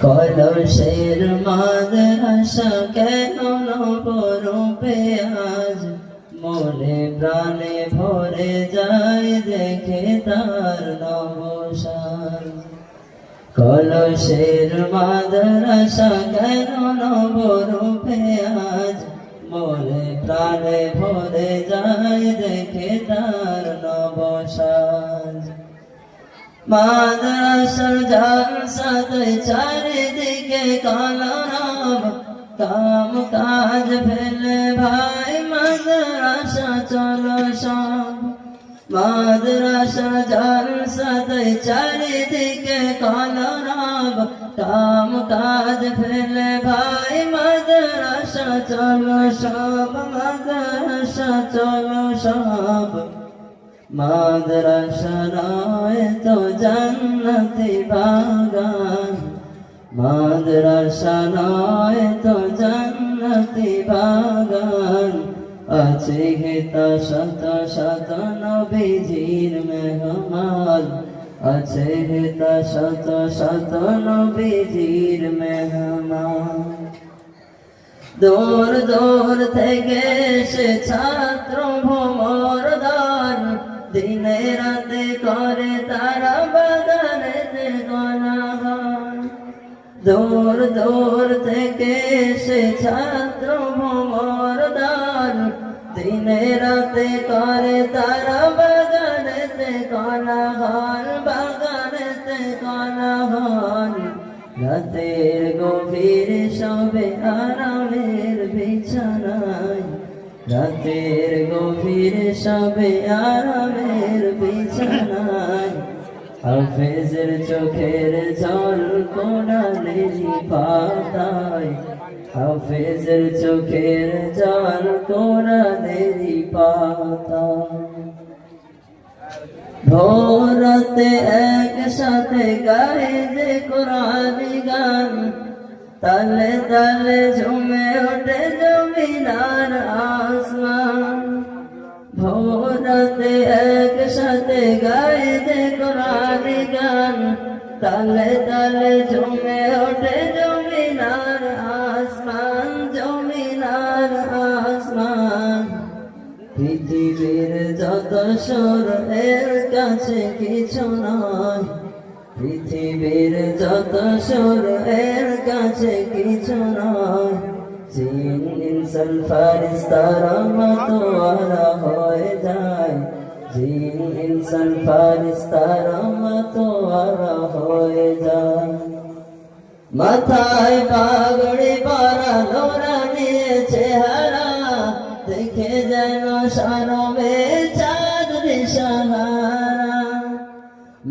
কলসের মাদ্রাসা কেন নবরূপে আজ মনে প্রাণে ভরে যায় দেখে তার নবসাজ। কলসের মাদ্রাসা কেন নবরূপে আজ মনে প্রাণে ভরে যায় দেখে তার নবসাজ। মাদ্রাসার জালসাতে চারিদিকে কলরব, কাম কাজ ফেলে ভাই মাদ্রাসা চলো সব। মাদ্রাসার জালসাতে চারিদিকে কলরব, কাম কাজ ফেলে ভাই মাদ্রাসা চলো সব, মাদ্রাসা চলো সব। মাদ্রাসা নয় তো জান্নাতি বাগান, মাদ্রাসা নয় তো জান্নাতি বাগান। আছে হেতা শত শত নবীজির মেহমান, আছে হেতা শত শত নবীজির মেহমান। দূর দূর থেকে সে ছাত্র ভ্রমর দান, দিনে রাতে করে তারা বাগানেতে গণগান। দূর দূর থেকে সে ছাত্র ভ্রমর দান, দিনে রাতে করে তারা বাগানেতে গণগান, বাগানেতে গণগান। রাতের গভীর সবে আরামের বিছানায়, রাতের গভীর সবে আরামের বিছানায়। হাফেজের চোখের জল কোরআনেরই পাতায়, হাফেজের চোখের জল কোরআনেরই পাতায়। ভোরাতে একসাথে গায়ে যে কোরআনি গান, তালে তালে ঝুমে ওঠে জমিনার আসমান। ভোরাতে একসাথে গায়ে যে কোরআনি গান, তালে তালে ঝুমে ওঠে জমিনার আসমান, জমিনার আসমান। পৃথিবীর যত সুর এর কাছে কিছু নয়, পৃথিবীর যত সুর এর কাছে কিছু নয়। জিন ইনসান ফারিস্তারা মাতোয়ারা হয়ে যায়, জিন ইনসান ফারিস্তারা মাতোয়ারা হয়ে যায়। মাথায় পাগড়ি পরা নোরানি চেহারা, দেখে যেন শরমে চাঁদ দিশাহারা।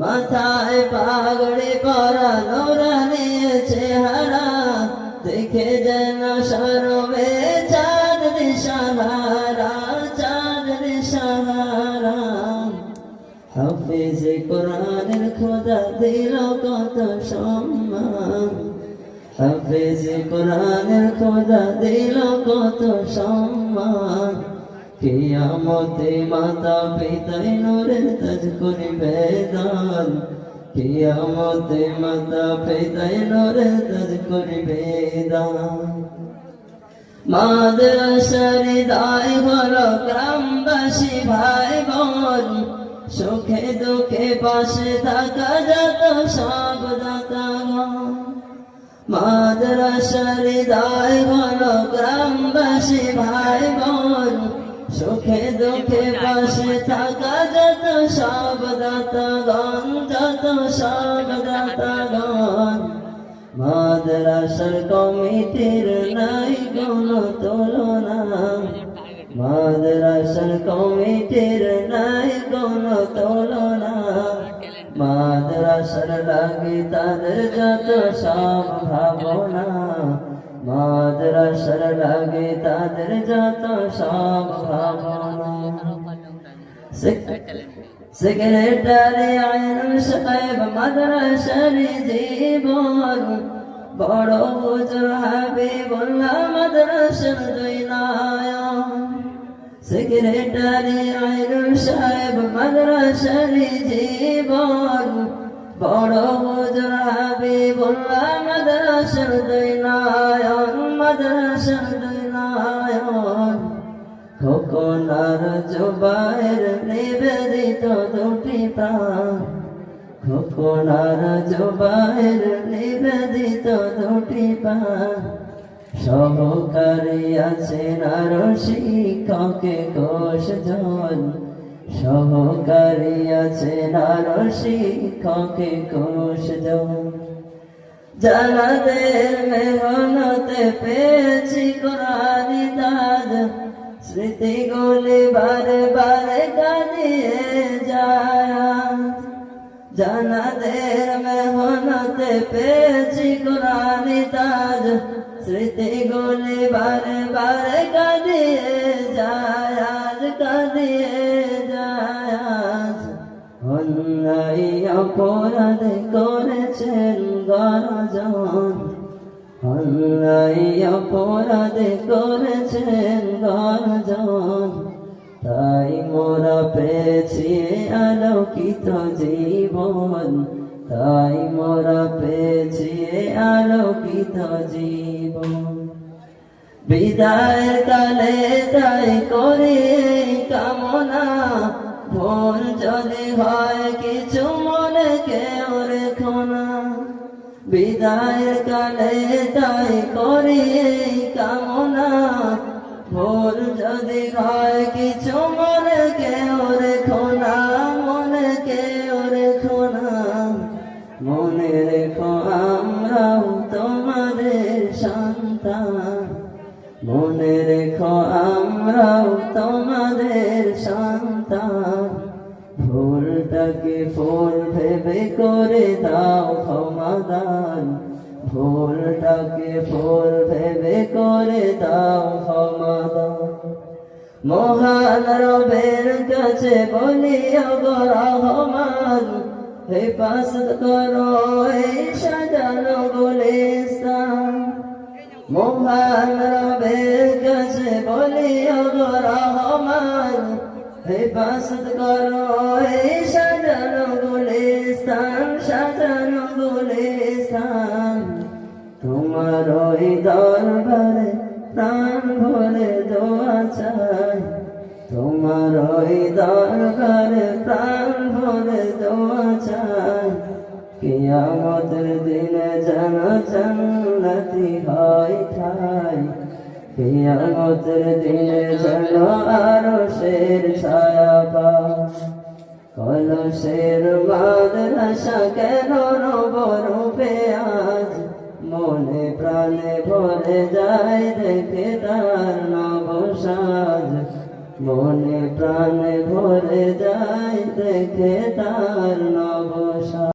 মাথায় পাগড়ি পরা নোরানি চেহারা, দেখে যেন শরমে চাঁদ দিশাহারা, চাঁদ দিশাহারা। হাফেজ কোরআনের খোদা দিল কত সম্মান, হাফেজ কোরআনের খোদা দিল কত সম্মান। কিয়ামতে মাতা পিতায় নূরের তাজ করিবে দান, কিয়ামতে মাতা পিতায় নূরের তাজ করিবে দান। মাদ্রাসার দায় হলো গ্রামবাসী ভাই বোন, সুখে দুঃখে পাশে থাকা যত সব দাতাগণ। মাদ্রাসার দায় হলো গ্রামবাসী ভাই বোন, সুখে দুঃখে পাশে থাকা যত সব দাতাগণ, যত সব দাতাগণ। মাদ্রাসার কমিটির নাই কোনো তুলনা, মাদ্রাসার কমিটির নাই কোনো তুলনা। মাদ্রাসার লাগে তাদের যত সব ভাবনা, মাদ্রাসার লাগে তাদের যত সব ভাবনা। সেক্রেটারি আইনুল সাহেব মাদ্রাসার জীবন, বড় হুজুর হাবিবুল্লাহ মাদ্রাসার দুই নায়ক। সেক্রেটারি আইনুল সাহেব মাদ্রাসার জীবন, বড় হুজুর হাবিবুল্লাহ মাদ্রাসার দুই নয়ন, মাদ্রাসার দুই নয়ন। খোকনার জুবায়ের নিবেদিত দুটি প্রাণ, খোকনার জুবায়ের নিবেদিত দুটি প্রাণ। সহকারী আছেন আরো শিক্ষকে কোষ জন, সহকারী আছেন আরো শিক্ষকে কোষ জন। জানাদের মেহনতে পেয়েছি কোরআনি তাজ, স্মৃতিগুলি বারে বারে কাঁদিয়ে যায়। জানাদের মেহনতে পেয়েছি কোরআনি তাজ, স্মৃতিগুলি বারে বারে কাঁদিয়ে যায়, কাঁদিয়ে যায়। অন্যায় অপরাধ করেছেন গরজন, অন্যায় অপরাধ করেছেন গরজন। তাই মোরা পেয়েছি আলোকিত জীবন, তাই মোরা পেয়েছি আলোকিত জীবন। বিদায়ের কালে তাই করি কামনা, ভুল যদি হয় কিছু মনে কেউ রেখো না। বিদায়ের কালে তাই করি কামনা, ভুল যদি হয় কিছু মনে কেউ রেখো না, মনে কেউ রেখো না। মনে রেখো আমরাও তোমাদের সন্তান, মনে রেখো আমরাও তোমাদের সন্তান। ভুলটাকে ফুল ভেবে করে দাও ক্ষমাদান, ভুলটাকে ফুল ভেবে করে দাও ক্ষমাদান। মহান রবের কাছে বলি ওগো রহমান, হেফাজত করো এই সাজানো গুলিস্তান। মহান রবের কাছে বলি ওগো রহমান, হেফাজত করো এই সাজানো গুলিস্তান, সাজানো গুলিস্তান। তোমার ওই দরবারে প্রাণ ভরে দোয়া চাই, তোমার ওই দরবারে প্রাণ ভরে দোয়া চাই। কিয়ামতের দিনে যেন জান্নাতি হয় ঠাই, কিয়ামতের দিনে যেন আরশের ছায়া পাই। কলসের মাদ্রাসা কেন নবরূপে আজ, মনে প্রাণে ভরে যায় দেখে তার নবসাজ, মনে প্রাণে ভরে